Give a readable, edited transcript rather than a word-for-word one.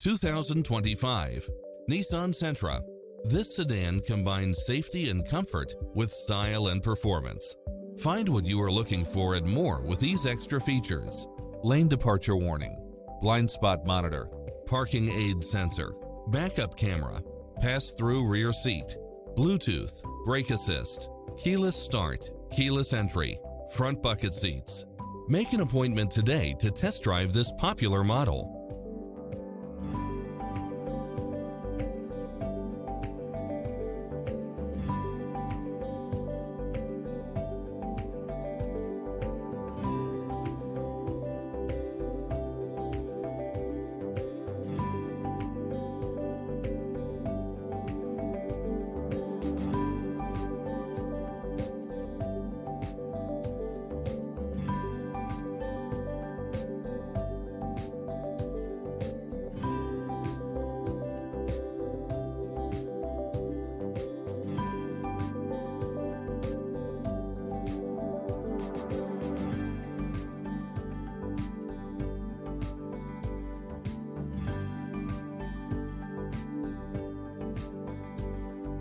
2025 Nissan Sentra. This sedan combines safety and comfort with style and performance. Find what you are looking for and more with these extra features: lane departure warning, blind spot monitor, parking aid sensor, backup camera, pass-through rear seat, Bluetooth, brake assist, keyless start, keyless entry, front bucket seats. Make an appointment today to test drive this popular model.